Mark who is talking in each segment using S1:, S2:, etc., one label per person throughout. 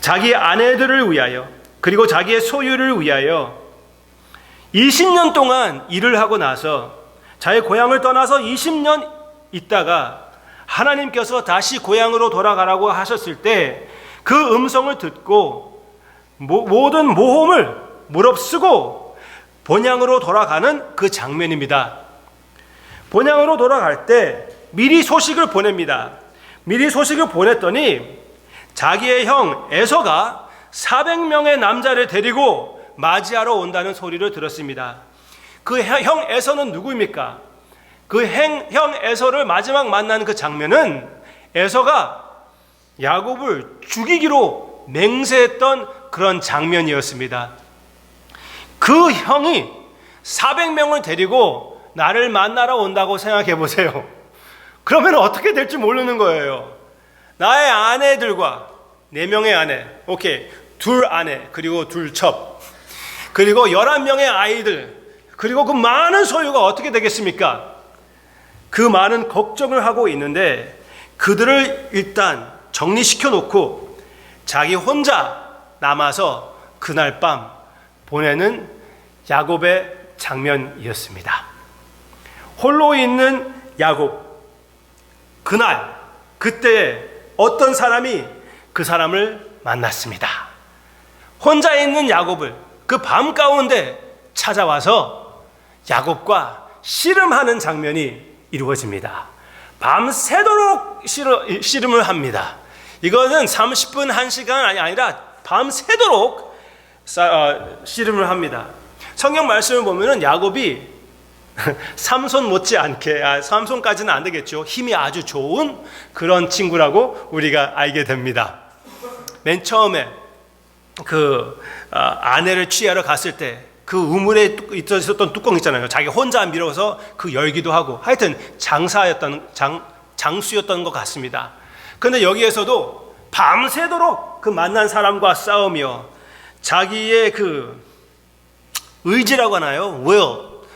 S1: 자기 아내들을 위하여 그리고 자기의 소유를 위하여 20년 동안 일을 하고 나서 자기 고향을 떠나서 20년 있다가 하나님께서 다시 고향으로 돌아가라고 하셨을 때 그 음성을 듣고 모든 모험을 무릅쓰고 본향으로 돌아가는 그 장면입니다. 본향으로 돌아갈 때 미리 소식을 보냅니다. 미리 소식을 보냈더니 자기의 형 에서가 400명의 남자를 데리고 맞이하러 온다는 소리를 들었습니다. 그 형 에서는 누구입니까? 그 형 에서를 마지막 만난 그 장면은 에서가 야곱을 죽이기로 맹세했던 그런 장면이었습니다. 그 형이 400명을 데리고 나를 만나러 온다고 생각해 보세요. 그러면 어떻게 될지 모르는 거예요. 나의 아내들과 4명의 아내, 오케이, 2 아내, 그리고 2 첩, 그리고 11명의 아이들, 그리고 그 많은 소유가 어떻게 되겠습니까? 그 많은 걱정을 하고 있는데 그들을 일단 정리시켜 놓고 자기 혼자 남아서 그날 밤 보내는 야곱의 장면이었습니다. 홀로 있는 야곱, 그때 어떤 사람이 그 사람을 만났습니다. 혼자 있는 야곱을 그 밤 가운데 찾아와서 야곱과 씨름하는 장면이 이루어집니다. 밤새도록 씨름을 합니다. 이거는 30분, 1시간이 아니라 밤새도록 씨름을 합니다. 성경 말씀을 보면은 야곱이 삼손 못지않게, 삼손까지는 안 되겠죠. 힘이 아주 좋은 그런 친구라고 우리가 알게 됩니다. 맨 처음에 그 아내를 취하러 갔을 때 그 우물에 있었던 뚜껑 있잖아요. 자기 혼자 밀어서 그 열기도 하고 하여튼 장수였던 것 같습니다. 그런데 여기에서도 밤새도록 그 만난 사람과 싸우며 자기의 그 의지라고 하나요?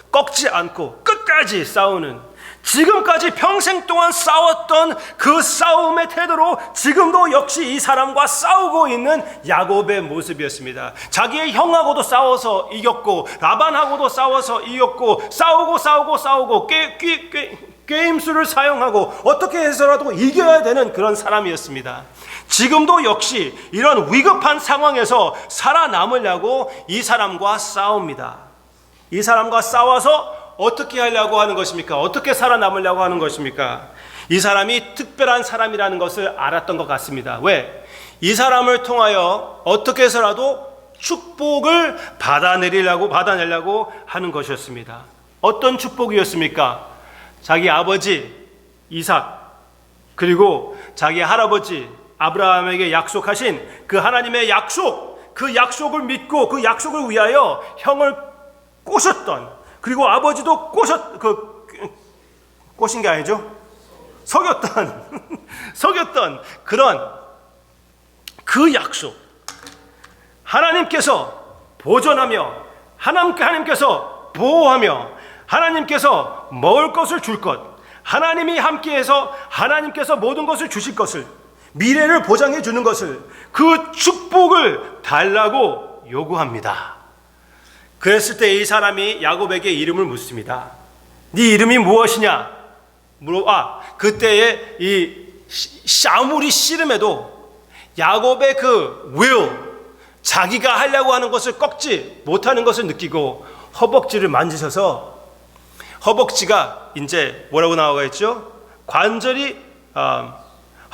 S1: 꺾지 않고 끝까지 싸우는, 지금까지 평생 동안 싸웠던 그 싸움의 태도로 지금도 역시 이 사람과 싸우고 있는 야곱의 모습이었습니다. 자기의 형하고도 싸워서 이겼고 라반하고도 싸워서 이겼고 싸우고 게임수를 사용하고 어떻게 해서라도 이겨야 되는 그런 사람이었습니다. 지금도 역시 이런 위급한 상황에서 살아남으려고 이 사람과 싸웁니다. 이 사람과 싸워서 어떻게 하려고 하는 것입니까? 어떻게 살아남으려고 하는 것입니까? 이 사람이 특별한 사람이라는 것을 알았던 것 같습니다. 왜? 이 사람을 통하여 어떻게 해서라도 축복을 받아내려고 하는 것이었습니다. 어떤 축복이었습니까? 자기 아버지 이삭, 그리고 자기 할아버지 아브라함에게 약속하신 그 하나님의 약속, 그 약속을 믿고 그 약속을 위하여 형을 꼬셨던, 그리고 아버지도 꼬신 게 아니죠? 속였던 그런 그 약속, 하나님께서 보존하며 하나님께서 보호하며 하나님께서 먹을 것을 줄 것, 하나님이 함께해서 하나님께서 모든 것을 주실 것을, 미래를 보장해 주는 것을, 그 축복을 달라고 요구합니다. 그랬을 때 이 사람이 야곱에게 이름을 묻습니다. 네 이름이 무엇이냐? 그때의 이 아무리 씨름해도 야곱의 그 자기가 하려고 하는 것을 꺾지 못하는 것을 느끼고 허벅지를 만지셔서 허벅지가 이제 뭐라고 나와 있죠?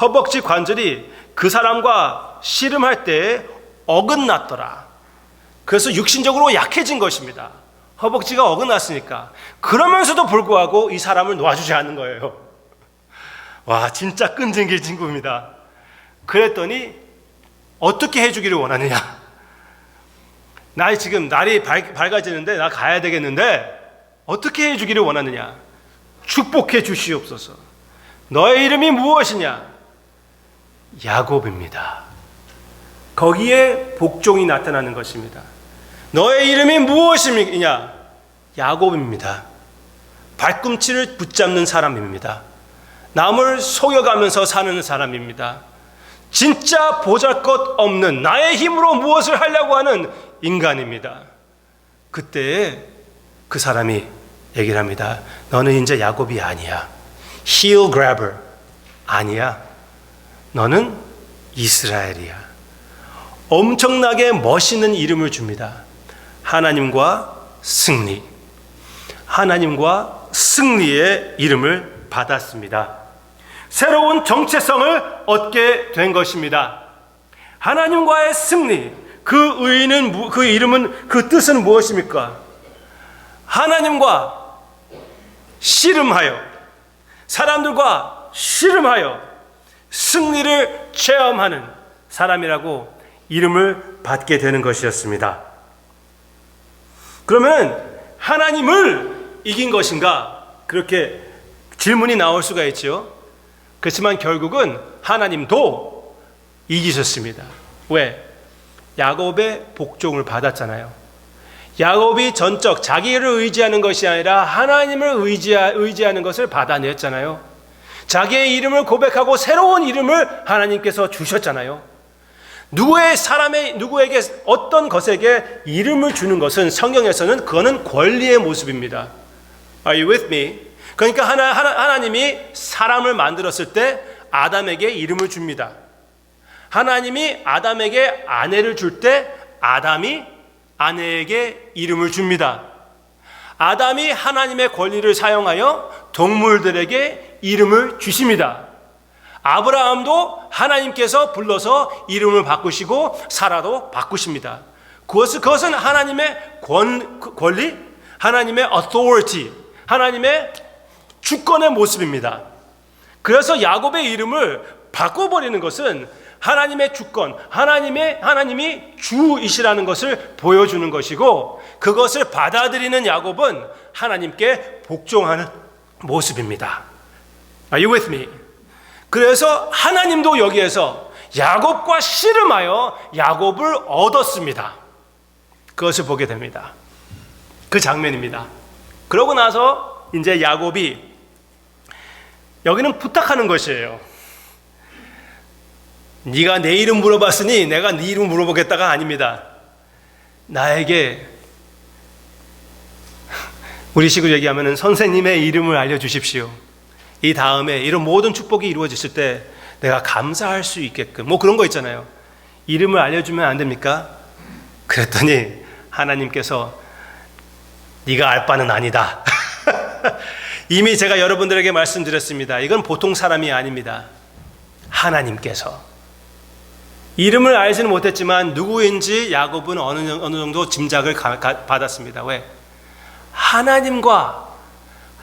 S1: 허벅지 관절이 그 사람과 씨름할 때 어긋났더라. 그래서 육신적으로 약해진 것입니다. 허벅지가 어긋났으니까. 그러면서도 불구하고 이 사람을 놓아주지 않는 거예요. 와, 진짜 끈질긴 친구입니다. 그랬더니 어떻게 해주기를 원하느냐? 지금 날이 밝아지는데 나 가야 되겠는데 어떻게 해주기를 원하느냐? 축복해 주시옵소서. 너의 이름이 무엇이냐? 야곱입니다. 거기에 복종이 나타나는 것입니다. 너의 이름이 무엇이냐? 야곱입니다. 발꿈치를 붙잡는 사람입니다. 남을 속여가면서 사는 사람입니다. 진짜 보잘것없는 나의 힘으로 무엇을 하려고 하는 인간입니다. 그때 그 사람이 얘기를 합니다. 너는 이제 야곱이 아니야. heel grabber 아니야. 너는 이스라엘이야. 엄청나게 멋있는 이름을 줍니다. 하나님과 승리. 하나님과 승리의 이름을 받았습니다. 새로운 정체성을 얻게 된 것입니다. 하나님과의 승리. 그 이름은, 그 뜻은 무엇입니까? 하나님과 씨름하여, 사람들과 씨름하여 승리를 체험하는 사람이라고 이름을 받게 되는 것이었습니다. 그러면 하나님을 이긴 것인가? 그렇게 질문이 나올 수가 있죠. 그렇지만 결국은 하나님도 이기셨습니다. 왜? 야곱의 복종을 받았잖아요. 야곱이 전적 자기를 의지하는 것이 아니라 하나님을 의지하는 것을 받아냈잖아요. 자기의 이름을 고백하고 새로운 이름을 하나님께서 주셨잖아요. 누구에게 어떤 것에게 이름을 주는 것은 성경에서는 그거는 권리의 모습입니다. Are you with me? 그러니까 하나님이 사람을 만들었을 때 아담에게 이름을 줍니다. 하나님이 아담에게 아내를 줄 때 아담이 아내에게 이름을 줍니다. 아담이 하나님의 권리를 사용하여 동물들에게 이름을 주십니다. 아브라함도 하나님께서 불러서 이름을 바꾸시고 사라도 바꾸십니다. 그것은 하나님의 권리, 하나님의 authority, 하나님의 주권의 모습입니다. 그래서 야곱의 이름을 바꿔버리는 것은 하나님의 주권, 하나님이 주이시라는 것을 보여주는 것이고, 그것을 받아들이는 야곱은 하나님께 복종하는 모습입니다. Are you with me? 그래서 하나님도 여기에서 야곱과 씨름하여 야곱을 얻었습니다. 그것을 보게 됩니다. 그 장면입니다. 그러고 나서 이제 야곱이 여기는 부탁하는 것이에요. 네가 내 이름 물어봤으니 내가 네 이름 물어보겠다가 아닙니다. 나에게, 우리식으로 얘기하면 선생님의 이름을 알려주십시오. 이 다음에 이런 모든 축복이 이루어졌을 때 내가 감사할 수 있게끔, 뭐 그런 거 있잖아요. 이름을 알려주면 안 됩니까? 그랬더니 하나님께서 네가 알 바는 아니다. 이미 제가 여러분들에게 말씀드렸습니다. 이건 보통 사람이 아닙니다. 하나님께서. 이름을 알지는 못했지만 누구인지 야곱은 어느 정도 짐작을 받았습니다. 왜? 하나님과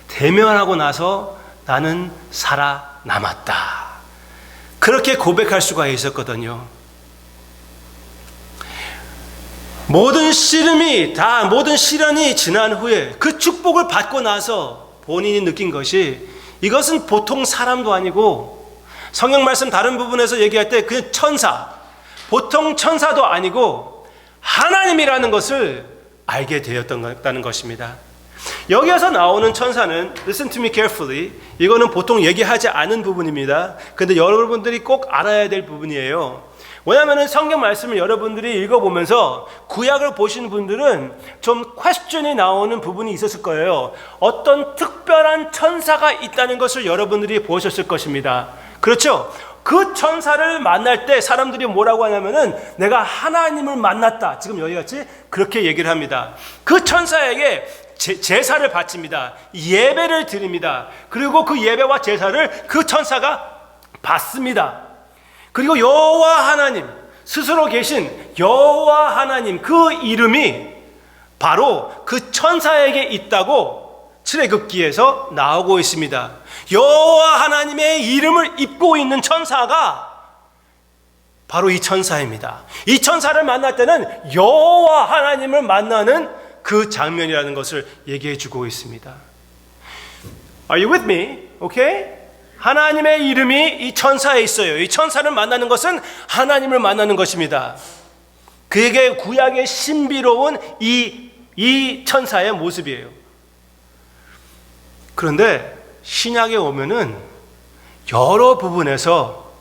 S1: 대면하고 나서 나는 살아남았다. 그렇게 고백할 수가 있었거든요. 모든 시련이 지난 후에 그 축복을 받고 나서 본인이 느낀 것이, 이것은 보통 사람도 아니고, 성경 말씀 다른 부분에서 얘기할 때 그 천사, 보통 천사도 아니고 하나님이라는 것을 알게 되었다는 것입니다. 여기에서 나오는 천사는, listen to me carefully, 이거는 보통 얘기하지 않은 부분입니다. 근데 여러분들이 꼭 알아야 될 부분이에요. 왜냐하면 성경 말씀을 여러분들이 읽어보면서 구약을 보시는 분들은 좀 퀘스천이 나오는 부분이 있었을 거예요. 어떤 특별한 천사가 있다는 것을 여러분들이 보셨을 것입니다. 그렇죠? 그 천사를 만날 때 사람들이 뭐라고 하냐면은 내가 하나님을 만났다. 지금 여기 같이 그렇게 얘기를 합니다. 그 천사에게 제사를 바칩니다. 예배를 드립니다. 그리고 그 예배와 제사를 그 천사가 받습니다. 그리고 여호와 하나님, 스스로 계신 여호와 하나님, 그 이름이 바로 그 천사에게 있다고 출애굽기에서 나오고 있습니다. 여호와 하나님의 이름을 입고 있는 천사가 바로 이 천사입니다. 이 천사를 만날 때는 여호와 하나님을 만나는 그 장면이라는 것을 얘기해 주고 있습니다. Are you with me? Okay? 하나님의 이름이 이 천사에 있어요. 이 천사를 만나는 것은 하나님을 만나는 것입니다. 그에게 구약의 신비로운 이 천사의 모습이에요. 그런데 신약에 오면은 여러 부분에서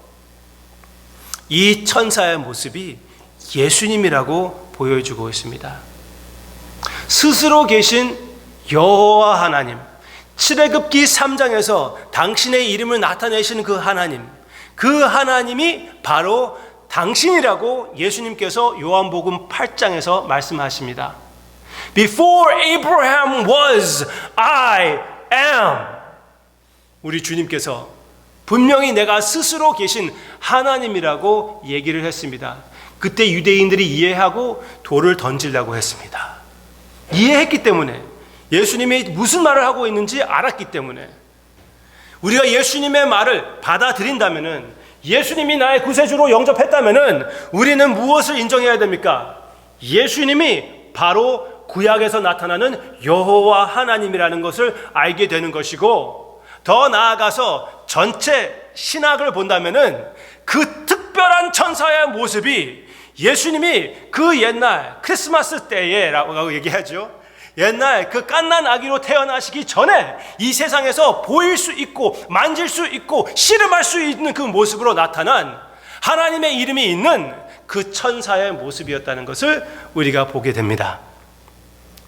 S1: 이 천사의 모습이 예수님이라고 보여주고 있습니다. 스스로 계신 여호와 하나님, 출애굽기 3장에서 당신의 이름을 나타내시는 그 하나님이 바로 당신이라고 예수님께서 요한복음 8장에서 말씀하십니다. Before Abraham was, I am. 우리 주님께서 분명히 내가 스스로 계신 하나님이라고 얘기를 했습니다. 그때 유대인들이 이해하고 돌을 던지려고 했습니다. 이해했기 때문에, 예수님이 무슨 말을 하고 있는지 알았기 때문에, 우리가 예수님의 말을 받아들인다면은, 예수님이 나의 구세주로 영접했다면은 우리는 무엇을 인정해야 됩니까? 예수님이 바로 구약에서 나타나는 여호와 하나님이라는 것을 알게 되는 것이고, 더 나아가서 전체 신학을 본다면은 그 특별한 천사의 모습이 예수님이 그 옛날 크리스마스 때에라고 얘기하죠. 옛날 그 갓난 아기로 태어나시기 전에 이 세상에서 보일 수 있고 만질 수 있고 씨름할 수 있는 그 모습으로 나타난 하나님의 이름이 있는 그 천사의 모습이었다는 것을 우리가 보게 됩니다.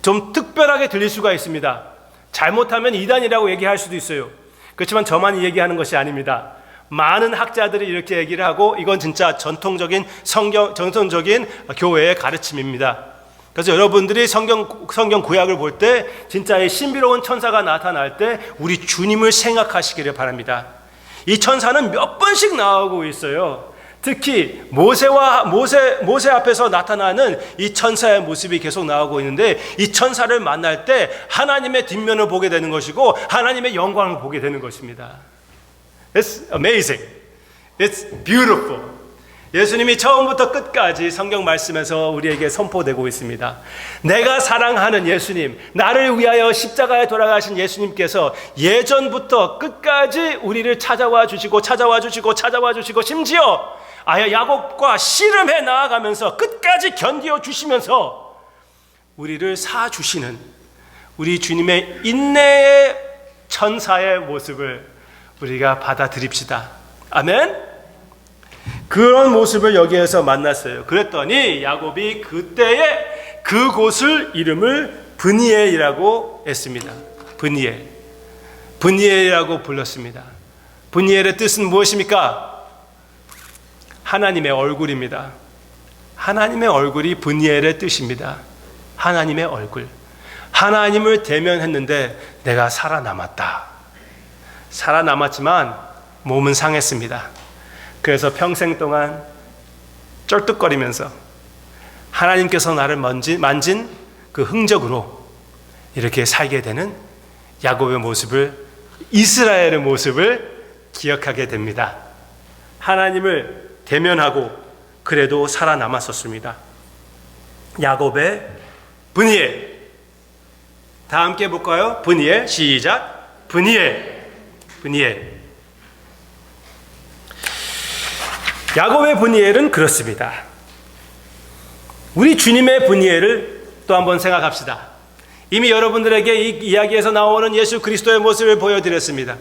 S1: 좀 특별하게 들릴 수가 있습니다. 잘못하면 이단이라고 얘기할 수도 있어요. 그렇지만 저만이 얘기하는 것이 아닙니다. 많은 학자들이 이렇게 얘기를 하고, 이건 진짜 전통적인 교회의 가르침입니다. 그래서 여러분들이 성경 구약을 볼 때 진짜 이 신비로운 천사가 나타날 때 우리 주님을 생각하시기를 바랍니다. 이 천사는 몇 번씩 나오고 있어요. 특히 모세 앞에서 나타나는 이 천사의 모습이 계속 나오고 있는데, 이 천사를 만날 때 하나님의 뒷면을 보게 되는 것이고 하나님의 영광을 보게 되는 것입니다. It's amazing. It's beautiful. 예수님이 처음부터 끝까지 성경 말씀에서 우리에게 선포되고 있습니다. 내가 사랑하는 예수님, 나를 위하여 십자가에 돌아가신 예수님께서 예전부터 끝까지 우리를 찾아와 주시고 심지어 야곱과 씨름해 나아가면서 끝까지 견디어 주시면서 우리를 사주시는 우리 주님의 인내의 천사의 모습을 우리가 받아들입시다. 아멘. 그런 모습을 여기에서 만났어요. 그랬더니 야곱이 그때에 그곳을 이름을 브니엘이라고 했습니다. 브니엘이라고 불렀습니다. 브니엘의 뜻은 무엇입니까? 하나님의 얼굴입니다. 하나님의 얼굴이 브니엘의 뜻입니다. 하나님의 얼굴. 하나님을 대면했는데 내가 살아남았다. 살아남았지만 몸은 상했습니다. 그래서 평생 동안 쩔뚝거리면서 하나님께서 나를 만진 그 흔적으로 이렇게 살게 되는 야곱의 모습을, 이스라엘의 모습을 기억하게 됩니다. 하나님을 대면하고 그래도 살아남았었습니다. 야곱의 브니엘. 다 함께 볼까요? 브니엘, 시작. 브니엘. 야곱의 브니엘은 그렇습니다. 우리 주님의 브니엘을 또 한번 생각합시다. 이미 여러분들에게 이 이야기에서 나오는 예수 그리스도의 모습을 보여드렸습니다.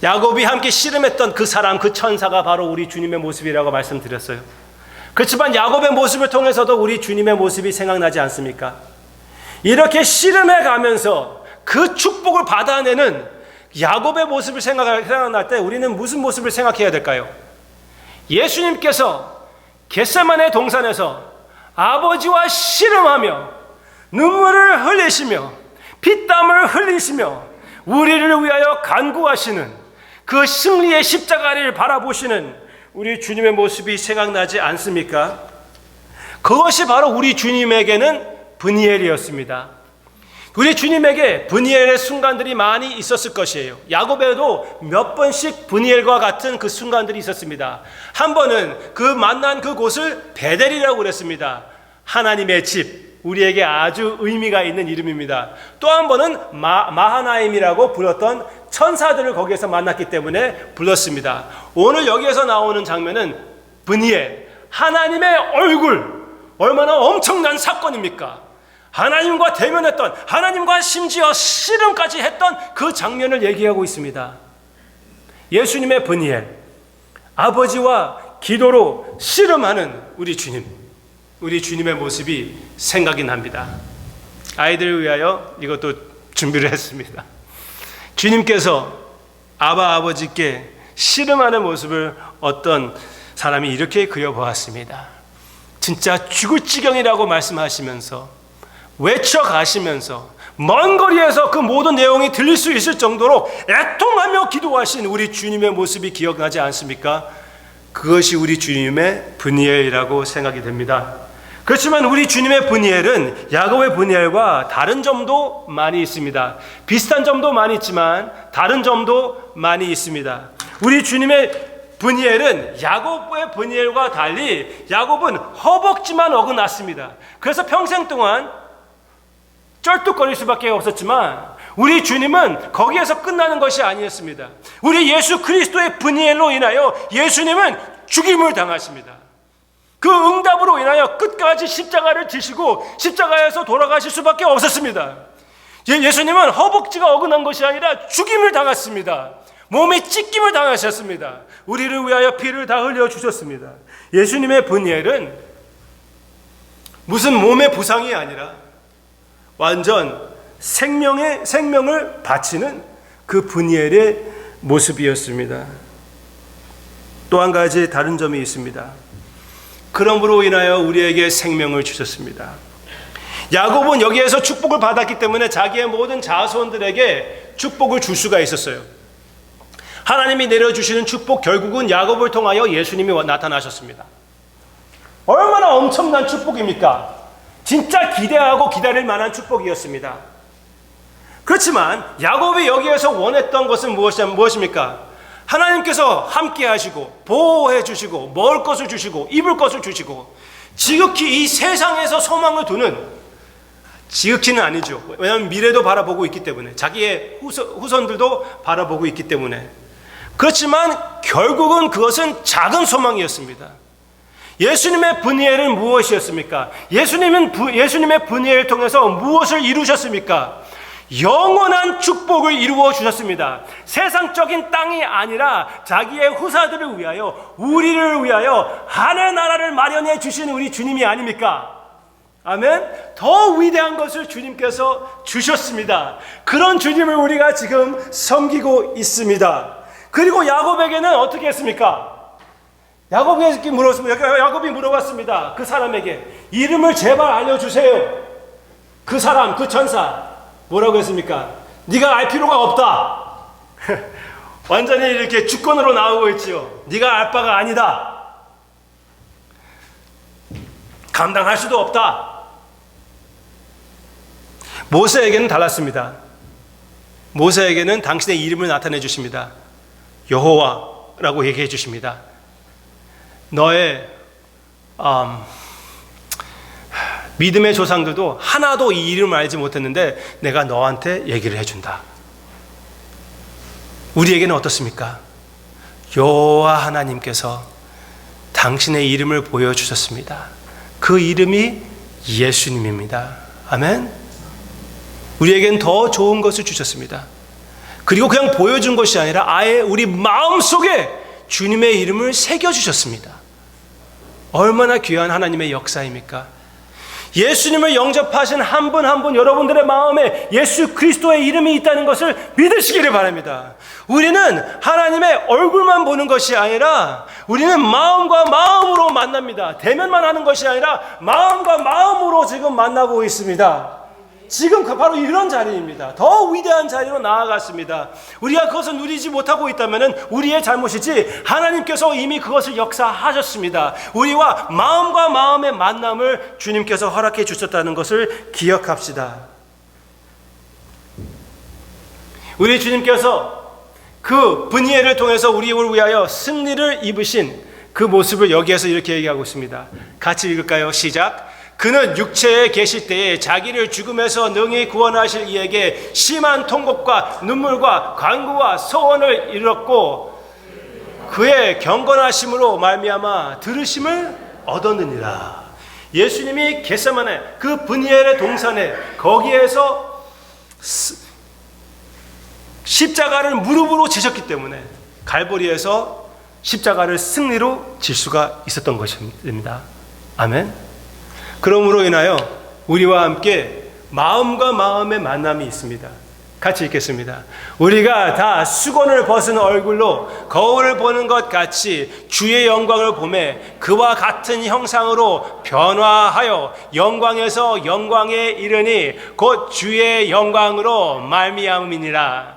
S1: 야곱이 함께 씨름했던 그 사람, 그 천사가 바로 우리 주님의 모습이라고 말씀드렸어요. 그렇지만 야곱의 모습을 통해서도 우리 주님의 모습이 생각나지 않습니까? 이렇게 씨름해 가면서 그 축복을 받아내는 야곱의 모습을 생각날 때 우리는 무슨 모습을 생각해야 될까요? 예수님께서 겟세마네 동산에서 아버지와 씨름하며 눈물을 흘리시며 피땀을 흘리시며 우리를 위하여 간구하시는 그 승리의 십자가를 바라보시는 우리 주님의 모습이 생각나지 않습니까? 그것이 바로 우리 주님에게는 브니엘이었습니다. 우리 주님에게 브니엘의 순간들이 많이 있었을 것이에요. 야곱에도 몇 번씩 브니엘과 같은 그 순간들이 있었습니다. 한 번은 그 만난 그곳을 베델이라고 그랬습니다. 하나님의 집, 우리에게 아주 의미가 있는 이름입니다. 또 한 번은 마하나임이라고 불렀던 천사들을 거기에서 만났기 때문에 불렀습니다. 오늘 여기에서 나오는 장면은 브니엘, 하나님의 얼굴, 얼마나 엄청난 사건입니까? 하나님과 대면했던, 하나님과 심지어 씨름까지 했던 그 장면을 얘기하고 있습니다. 예수님의 브니엘, 아버지와 기도로 씨름하는 우리 주님의 모습이 생각이 납니다. 아이들을 위하여 이것도 준비를 했습니다. 주님께서 아버지께 씨름하는 모습을 어떤 사람이 이렇게 그려보았습니다. 진짜 죽을 지경이라고 말씀하시면서 외쳐가시면서 먼 거리에서 그 모든 내용이 들릴 수 있을 정도로 애통하며 기도하신 우리 주님의 모습이 기억나지 않습니까? 그것이 우리 주님의 브니엘이라고 생각이 됩니다. 그렇지만 우리 주님의 브니엘은 야곱의 브니엘과 다른 점도 많이 있습니다. 비슷한 점도 많이 있지만 다른 점도 많이 있습니다. 우리 주님의 브니엘은 야곱의 브니엘과 달리 야곱은 허벅지만 어긋났습니다. 그래서 평생 동안 쩔뚝거릴 수밖에 없었지만 우리 주님은 거기에서 끝나는 것이 아니었습니다. 우리 예수 그리스도의 브니엘로 인하여 예수님은 죽임을 당하십니다. 그 응답으로 인하여 끝까지 십자가를 지시고 십자가에서 돌아가실 수밖에 없었습니다. 예수님은 허벅지가 어긋난 것이 아니라 죽임을 당했습니다. 몸에 찢김을 당하셨습니다. 우리를 위하여 피를 다 흘려주셨습니다. 예수님의 브니엘은 무슨 몸의 부상이 아니라 완전 생명을 바치는 그 브니엘의 모습이었습니다. 또 한 가지 다른 점이 있습니다. 그러므로 인하여 우리에게 생명을 주셨습니다. 야곱은 여기에서 축복을 받았기 때문에 자기의 모든 자손들에게 축복을 줄 수가 있었어요. 하나님이 내려주시는 축복, 결국은 야곱을 통하여 예수님이 나타나셨습니다. 얼마나 엄청난 축복입니까? 진짜 기대하고 기다릴 만한 축복이었습니다. 그렇지만 야곱이 여기에서 원했던 것은 무엇입니까? 하나님께서 함께 하시고 보호해 주시고 먹을 것을 주시고 입을 것을 주시고 지극히 이 세상에서 소망을 두는, 지극히는 아니죠. 왜냐하면 미래도 바라보고 있기 때문에, 자기의 후손들도 바라보고 있기 때문에. 그렇지만 결국은 그것은 작은 소망이었습니다. 예수님의 브니엘은 무엇이었습니까? 예수님의 브니엘을 통해서 무엇을 이루셨습니까? 영원한 축복을 이루어 주셨습니다. 세상적인 땅이 아니라 자기의 후사들을 위하여, 우리를 위하여 하늘 나라를 마련해 주신 우리 주님이 아닙니까? 아멘. 더 위대한 것을 주님께서 주셨습니다. 그런 주님을 우리가 지금 섬기고 있습니다. 그리고 야곱에게는 어떻게 했습니까? 야곱이 물어봤습니다. 그 사람에게 이름을 제발 알려주세요. 그 사람, 그 천사 뭐라고 했습니까? 네가 알 필요가 없다. 완전히 이렇게 주권으로 나오고 있지요. 네가 알 바가 아니다. 감당할 수도 없다. 모세에게는 달랐습니다. 모세에게는 당신의 이름을 나타내 주십니다. 여호와라고 얘기해 주십니다. 너의 믿음의 조상들도 하나도 이 이름을 알지 못했는데 내가 너한테 얘기를 해준다. 우리에게는 어떻습니까? 여호와 하나님께서 당신의 이름을 보여주셨습니다. 그 이름이 예수님입니다. 아멘. 우리에겐 더 좋은 것을 주셨습니다. 그리고 그냥 보여준 것이 아니라 아예 우리 마음속에 주님의 이름을 새겨주셨습니다. 얼마나 귀한 하나님의 역사입니까? 예수님을 영접하신 한 분 한 분 여러분들의 마음에 예수 그리스도의 이름이 있다는 것을 믿으시기를 바랍니다. 우리는 하나님의 얼굴만 보는 것이 아니라 우리는 마음과 마음으로 만납니다. 대면만 하는 것이 아니라 마음과 마음으로 지금 만나고 있습니다. 지금 바로 이런 자리입니다. 더 위대한 자리로 나아갔습니다. 우리가 그것을 누리지 못하고 있다면 우리의 잘못이지 하나님께서 이미 그것을 역사하셨습니다. 우리와 마음과 마음의 만남을 주님께서 허락해 주셨다는 것을 기억합시다. 우리 주님께서 그 브니엘을 통해서 우리를 위하여 승리를 입으신 그 모습을 여기에서 이렇게 얘기하고 있습니다. 같이 읽을까요? 시작. 그는 육체에 계실 때에 자기를 죽음에서 능히 구원하실 이에게 심한 통곡과 눈물과 간구와 소원을 이뤘고 그의 경건하심으로 말미암아 들으심을 얻었느니라. 예수님이 겟세마네 그 브니엘의 동산에 거기에서 십자가를 무릎으로 지셨기 때문에, 갈보리에서 십자가를 승리로 질 수가 있었던 것입니다. 아멘. 그러므로 인하여 우리와 함께 마음과 마음의 만남이 있습니다. 같이 읽겠습니다. 우리가 다 수건을 벗은 얼굴로 거울을 보는 것 같이 주의 영광을 보매 그와 같은 형상으로 변화하여 영광에서 영광에 이르니 곧 주의 영광으로 말미암음이니라.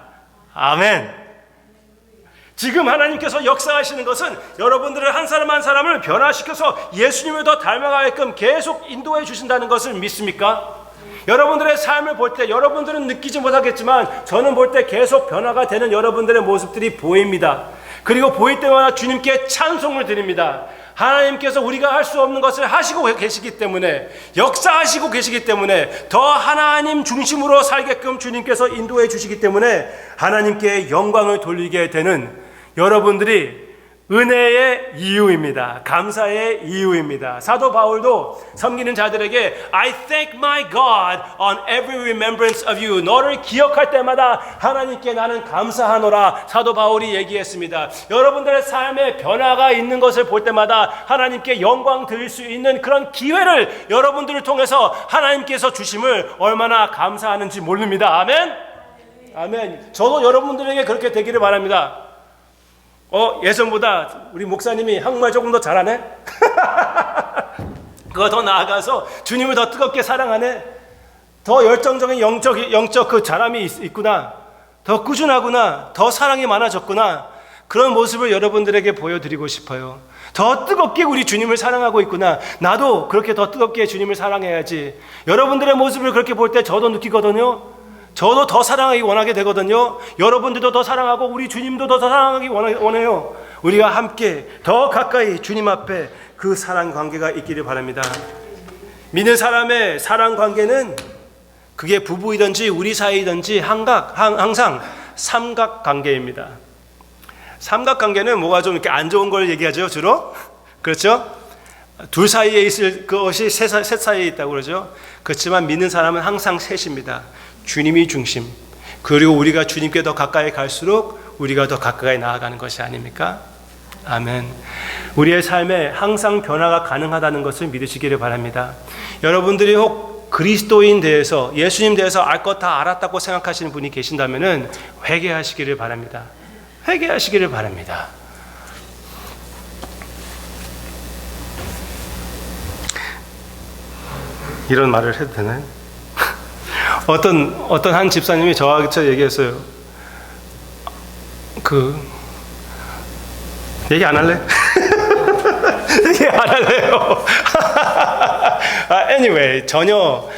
S1: 아멘. 지금 하나님께서 역사하시는 것은 여러분들을 한 사람 한 사람을 변화시켜서 예수님을 더 닮아가게끔 계속 인도해 주신다는 것을 믿습니까? 여러분들의 삶을 볼 때 여러분들은 느끼지 못하겠지만 저는 볼 때 계속 변화가 되는 여러분들의 모습들이 보입니다. 그리고 보일 때마다 주님께 찬송을 드립니다. 하나님께서 우리가 할 수 없는 것을 하시고 계시기 때문에, 역사하시고 계시기 때문에, 더 하나님 중심으로 살게끔 주님께서 인도해 주시기 때문에 하나님께 영광을 돌리게 되는 여러분들이 은혜의 이유입니다. 감사의 이유입니다. 사도 바울도 섬기는 자들에게 I thank my God on every remembrance of you. 너를 기억할 때마다 하나님께 나는 감사하노라. 사도 바울이 얘기했습니다. 여러분들의 삶에 변화가 있는 것을 볼 때마다 하나님께 영광 드릴 수 있는 그런 기회를 여러분들을 통해서 하나님께서 주심을 얼마나 감사하는지 모릅니다. 아멘. 아멘. 저도 여러분들에게 그렇게 되기를 바랍니다. 예전보다 우리 목사님이 한국말 조금 더 잘하네? 그거 더 나아가서 주님을 더 뜨겁게 사랑하네? 더 열정적인 영적 그 자람이 있구나. 더 꾸준하구나. 더 사랑이 많아졌구나. 그런 모습을 여러분들에게 보여드리고 싶어요. 더 뜨겁게 우리 주님을 사랑하고 있구나. 나도 그렇게 더 뜨겁게 주님을 사랑해야지. 여러분들의 모습을 그렇게 볼 때 저도 느끼거든요. 저도 더 사랑하기 원하게 되거든요. 여러분들도 더 사랑하고 우리 주님도 더 사랑하기 원해요. 우리가 함께 더 가까이 주님 앞에 그 사랑 관계가 있기를 바랍니다. 믿는 사람의 사랑 관계는 그게 부부이든지 우리 사이든지 항상 삼각관계입니다. 삼각관계는 뭐가 좀 이렇게 안 좋은 걸 얘기하죠, 주로. 그렇죠? 둘 사이에 있을 것이 셋 사이에 있다고 그러죠. 그렇지만 믿는 사람은 항상 셋입니다. 주님이 중심, 그리고 우리가 주님께 더 가까이 갈수록 우리가 더 가까이 나아가는 것이 아닙니까? 아멘. 우리의 삶에 항상 변화가 가능하다는 것을 믿으시기를 바랍니다. 여러분들이 혹 그리스도인 대해서, 예수님 대해서 알 것 다 알았다고 생각하시는 분이 계신다면 회개하시기를 바랍니다. 회개하시기를 바랍니다. 이런 말을 해도 되나요? 어떤 한 집사님이 저한테 얘기했어요. 얘기 안 할래? 얘기 안 할래요. anyway, 전혀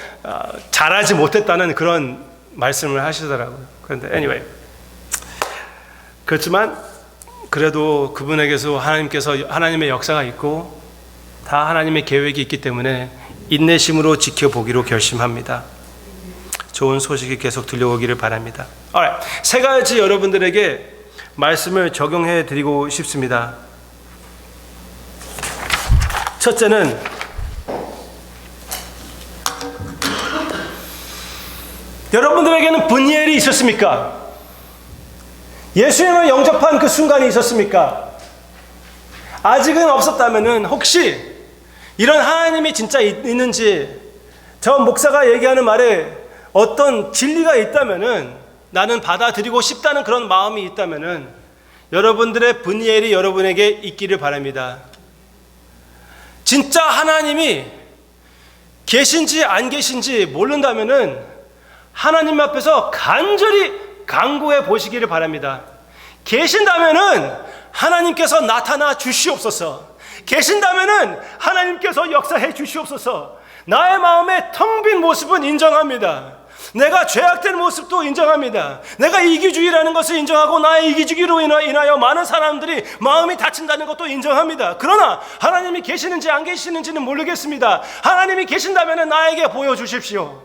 S1: 잘하지 못했다는 그런 말씀을 하시더라고요. 그런데 anyway, 그렇지만 그래도 그분에게서 하나님의 역사가 있고 다 하나님의 계획이 있기 때문에 인내심으로 지켜보기로 결심합니다. 좋은 소식이 계속 들려오기를 바랍니다. Alright. 세 가지 여러분들에게 말씀을 적용해 드리고 싶습니다. 첫째는 여러분들에게는 분이엘이 있었습니까? 예수님을 영접한 그 순간이 있었습니까? 아직은 없었다면 혹시 이런 하나님이 진짜 있는지, 저 목사가 얘기하는 말에 어떤 진리가 있다면은, 나는 받아들이고 싶다는 그런 마음이 있다면은 여러분들의 분이엘이 여러분에게 있기를 바랍니다. 진짜 하나님이 계신지 안 계신지 모른다면은 하나님 앞에서 간절히 간구해 보시기를 바랍니다. 계신다면은 하나님께서 나타나 주시옵소서. 계신다면은 하나님께서 역사해 주시옵소서. 나의 마음의 텅 빈 모습은 인정합니다. 내가 죄악된 모습도 인정합니다. 내가 이기주의라는 것을 인정하고 나의 이기주의로 인하여 많은 사람들이 마음이 다친다는 것도 인정합니다. 그러나 하나님이 계시는지 안 계시는지는 모르겠습니다. 하나님이 계신다면 나에게 보여주십시오.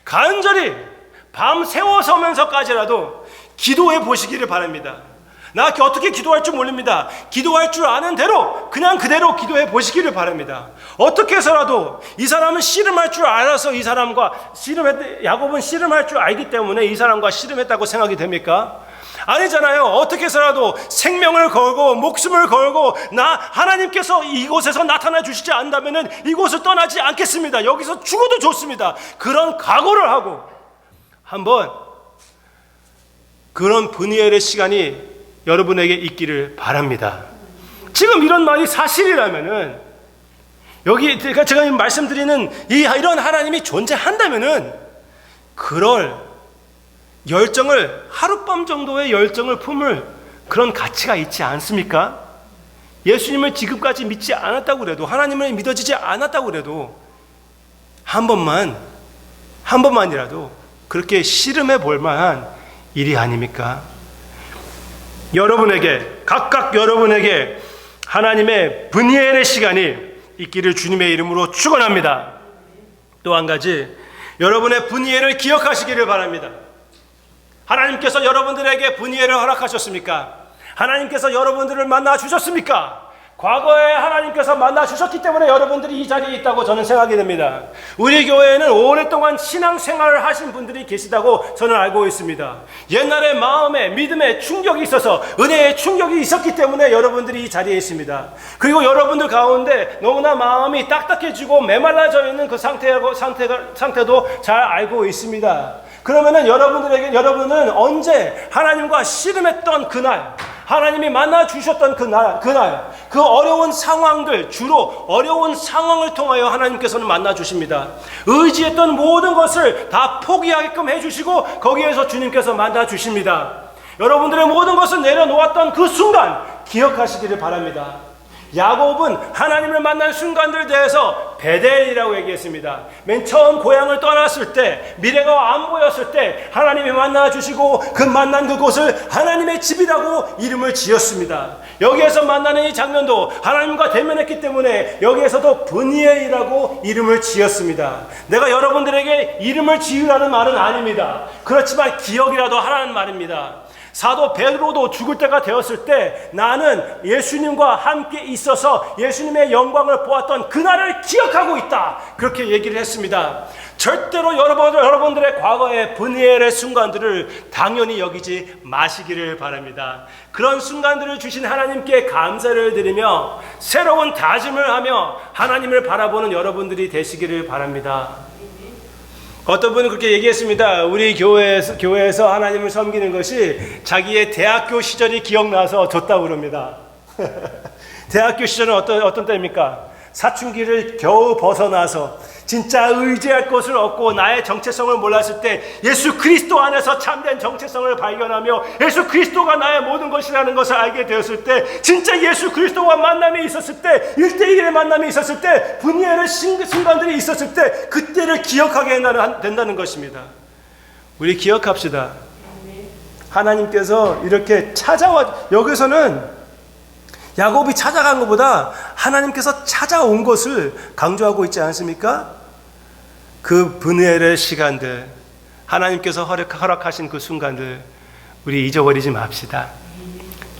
S1: 간절히 밤 새워서면서까지라도 기도해 보시기를 바랍니다. 나 어떻게 기도할 줄 모릅니다. 기도할 줄 아는 대로 그냥 그대로 기도해 보시기를 바랍니다. 어떻게 해서라도 이 사람은 씨름할 줄 알아서 이 사람과 야곱은 씨름할 줄 알기 때문에 이 사람과 씨름했다고 생각이 됩니까? 아니잖아요. 어떻게 해서라도 생명을 걸고 목숨을 걸고 하나님께서 이곳에서 나타나 주시지 않는다면 이곳을 떠나지 않겠습니다. 여기서 죽어도 좋습니다. 그런 각오를 하고 한번 그런 분이엘의 시간이 여러분에게 있기를 바랍니다. 지금 이런 말이 사실이라면은, 여기 제가 말씀드리는 이런 하나님이 존재한다면은 그럴 열정을, 하룻밤 정도의 열정을 품을 그런 가치가 있지 않습니까? 예수님을 지금까지 믿지 않았다고 그래도, 하나님을 믿어지지 않았다고 그래도 한 번만이라도 그렇게 씨름해 볼 만한 일이 아닙니까? 각각 여러분에게 하나님의 분이엘의 시간이 있기를 주님의 이름으로 축원합니다. 또 한 가지, 여러분의 분이엘을 기억하시기를 바랍니다. 하나님께서 여러분들에게 분이엘을 허락하셨습니까? 하나님께서 여러분들을 만나 주셨습니까? 과거에 하나님께서 만나 주셨기 때문에 여러분들이 이 자리에 있다고 저는 생각이 됩니다. 우리 교회에는 오랫동안 신앙생활을 하신 분들이 계시다고 저는 알고 있습니다. 옛날에 마음에, 믿음에 충격이 있어서, 은혜의 충격이 있었기 때문에 여러분들이 이 자리에 있습니다. 그리고 여러분들 가운데 너무나 마음이 딱딱해지고 메말라져 있는 그 상태도 잘 알고 있습니다. 그러면은 여러분은 언제 하나님과 씨름했던 그날, 하나님이 만나 주셨던 그날, 그 어려운 상황들, 주로 어려운 상황을 통하여 하나님께서는 만나 주십니다. 의지했던 모든 것을 다 포기하게끔 해주시고 거기에서 주님께서 만나 주십니다. 여러분들의 모든 것을 내려놓았던 그 순간 기억하시기를 바랍니다. 야곱은 하나님을 만난 순간들에 대해서 베델이라고 얘기했습니다. 맨 처음 고향을 떠났을 때, 미래가 안 보였을 때 하나님이 만나 주시고 그 만난 그곳을 하나님의 집이라고 이름을 지었습니다. 여기에서 만나는 이 장면도 하나님과 대면했기 때문에 여기에서도 분이엘이라고 이름을 지었습니다. 내가 여러분들에게 이름을 지으라는 말은 아닙니다. 그렇지만 기억이라도 하라는 말입니다. 사도 베드로도 죽을 때가 되었을 때 나는 예수님과 함께 있어서 예수님의 영광을 보았던 그날을 기억하고 있다, 그렇게 얘기를 했습니다. 절대로 여러분들의 과거의 분이엘의 순간들을 당연히 여기지 마시기를 바랍니다. 그런 순간들을 주신 하나님께 감사를 드리며 새로운 다짐을 하며 하나님을 바라보는 여러분들이 되시기를 바랍니다. 어떤 분은 그렇게 얘기했습니다. 우리 교회에서 하나님을 섬기는 것이 자기의 대학교 시절이 기억나서 좋다고 그럽니다. 대학교 시절은 어떤 때입니까? 사춘기를 겨우 벗어나서 진짜 의지할 것을 얻고 나의 정체성을 몰랐을 때 예수 그리스도 안에서 참된 정체성을 발견하며 예수 그리스도가 나의 모든 것이라는 것을 알게 되었을 때, 진짜 예수 그리스도와 만남이 있었을 때, 1대1의 만남이 있었을 때, 분이엘의 순간들이 있었을 때 그때를 기억하게 된다는 것입니다. 우리 기억합시다. 하나님께서 이렇게 여기서는 야곱이 찾아간 것보다 하나님께서 찾아온 것을 강조하고 있지 않습니까? 그 분이엘의 시간들, 하나님께서 허락하신 그 순간들 우리 잊어버리지 맙시다.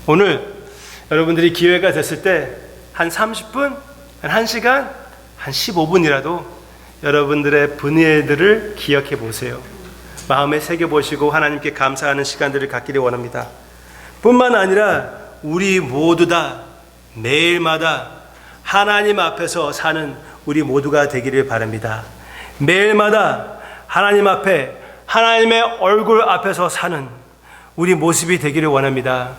S1: 오늘 여러분들이 기회가 됐을 때 한 30분, 한 1시간, 한 15분이라도 여러분들의 분이엘들을 기억해 보세요. 마음에 새겨보시고 하나님께 감사하는 시간들을 갖기를 원합니다. 뿐만 아니라 우리 모두 다 매일마다 하나님 앞에서 사는 우리 모두가 되기를 바랍니다. 매일마다 하나님 앞에, 하나님의 얼굴 앞에서 사는 우리 모습이 되기를 원합니다.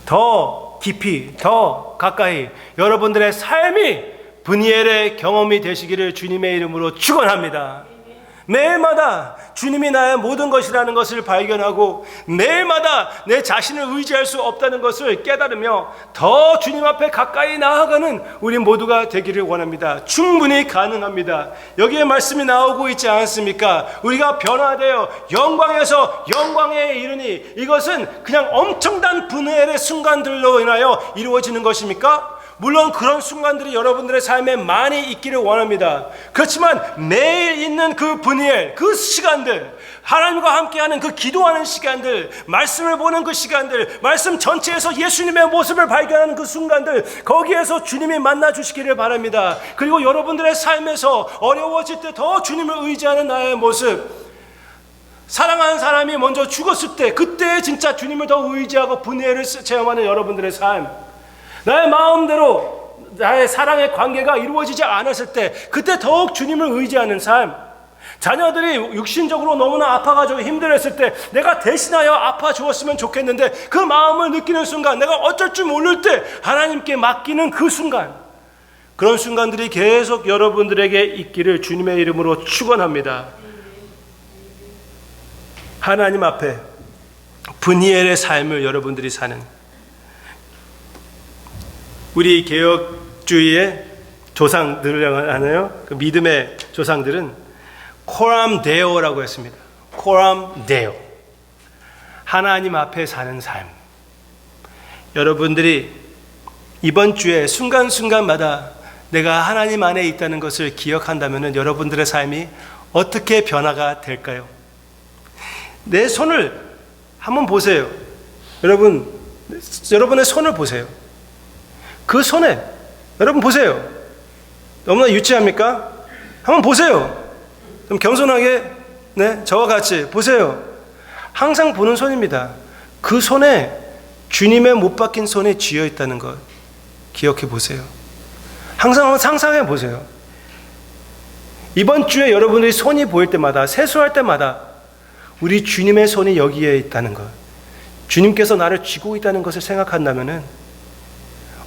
S1: 더 깊이, 더 가까이 여러분들의 삶이 분이엘의 경험이 되시기를 주님의 이름으로 축원합니다. 매일마다 주님이 나의 모든 것이라는 것을 발견하고 매일마다 내 자신을 의지할 수 없다는 것을 깨달으며 더 주님 앞에 가까이 나아가는 우리 모두가 되기를 원합니다. 충분히 가능합니다. 여기에 말씀이 나오고 있지 않습니까? 우리가 변화되어 영광에서 영광에 이르니, 이것은 그냥 엄청난 분이엘의 순간들로 인하여 이루어지는 것입니까? 물론 그런 순간들이 여러분들의 삶에 많이 있기를 원합니다. 그렇지만 매일 있는 그 분이엘, 그 시간들, 하나님과 함께하는 그 기도하는 시간들, 말씀을 보는 그 시간들, 말씀 전체에서 예수님의 모습을 발견하는 그 순간들, 거기에서 주님이 만나 주시기를 바랍니다. 그리고 여러분들의 삶에서 어려워질 때 더 주님을 의지하는 나의 모습, 사랑하는 사람이 먼저 죽었을 때, 그때 진짜 주님을 더 의지하고 분해를 체험하는 여러분들의 삶, 나의 마음대로 나의 사랑의 관계가 이루어지지 않았을 때, 그때 더욱 주님을 의지하는 삶, 자녀들이 육신적으로 너무나 아파가지고 힘들었을 때 내가 대신하여 아파 주었으면 좋겠는데 그 마음을 느끼는 순간, 내가 어쩔 줄 모를 때 하나님께 맡기는 그 순간, 그런 순간들이 계속 여러분들에게 있기를 주님의 이름으로 축원합니다. 하나님 앞에 분이엘의 삶을 여러분들이 사는, 우리 개혁주의의 조상들을 하나요? 그 믿음의 조상들은 코람 데오라고 했습니다. 코람 데오, 하나님 앞에 사는 삶. 여러분들이 이번 주에 순간순간마다 내가 하나님 안에 있다는 것을 기억한다면 여러분들의 삶이 어떻게 변화가 될까요? 내 손을 한번 보세요. 여러분의 손을 보세요. 그 손에, 여러분 보세요. 너무나 유치합니까? 한번 보세요. 좀 겸손하게, 네, 저와 같이 보세요. 항상 보는 손입니다. 그 손에 주님의 못 박힌 손이 쥐어 있다는 것 기억해 보세요. 항상 한번 상상해 보세요. 이번 주에 여러분들이 손이 보일 때마다, 세수할 때마다 우리 주님의 손이 여기에 있다는 것, 주님께서 나를 쥐고 있다는 것을 생각한다면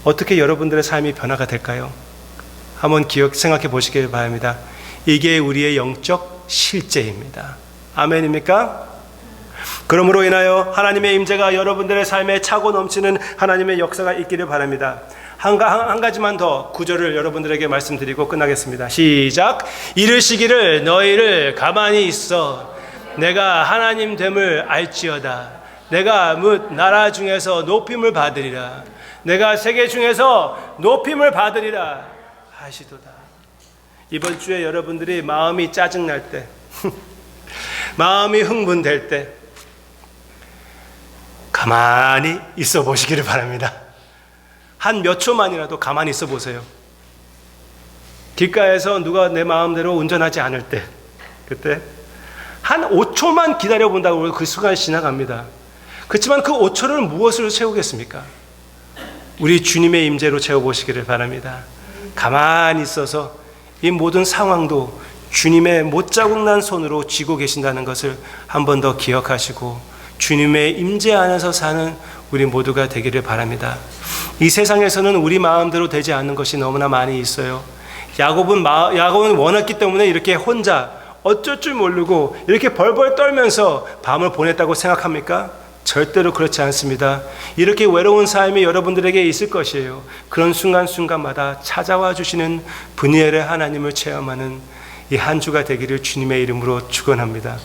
S1: 어떻게 여러분들의 삶이 변화가 될까요? 한번 생각해 보시길 바랍니다. 이게 우리의 영적 실제입니다. 아멘입니까? 그러므로 인하여 하나님의 임재가 여러분들의 삶에 차고 넘치는 하나님의 역사가 있기를 바랍니다. 한 가지만 더 구절을 여러분들에게 말씀드리고 끝나겠습니다. 시작. 이르시기를 너희를 가만히 있어 내가 하나님 됨을 알지어다. 내가 뭇 나라 중에서 높임을 받으리라. 내가 세계 중에서 높임을 받으리라 하시도다. 이번 주에 여러분들이 마음이 짜증날 때, 마음이 흥분될 때 가만히 있어 보시기를 바랍니다. 한 몇 초만이라도 가만히 있어 보세요. 길가에서 누가 내 마음대로 운전하지 않을 때, 그때 한 5초만 기다려 본다고 그 순간이 지나갑니다. 그렇지만 그 5초를 무엇으로 채우겠습니까? 우리 주님의 임재로 채워보시기를 바랍니다. 가만히 있어서 이 모든 상황도 주님의 못자국 난 손으로 쥐고 계신다는 것을 한 번 더 기억하시고 주님의 임재 안에서 사는 우리 모두가 되기를 바랍니다. 이 세상에서는 우리 마음대로 되지 않는 것이 너무나 많이 있어요. 야곱은 원했기 때문에 이렇게 혼자 어쩔 줄 모르고 이렇게 벌벌 떨면서 밤을 보냈다고 생각합니까? 절대로 그렇지 않습니다. 이렇게 외로운 삶이 여러분들에게 있을 것이에요. 그런 순간순간마다 찾아와 주시는 분이엘의 하나님을 체험하는 이 한 주가 되기를 주님의 이름으로 축원합니다.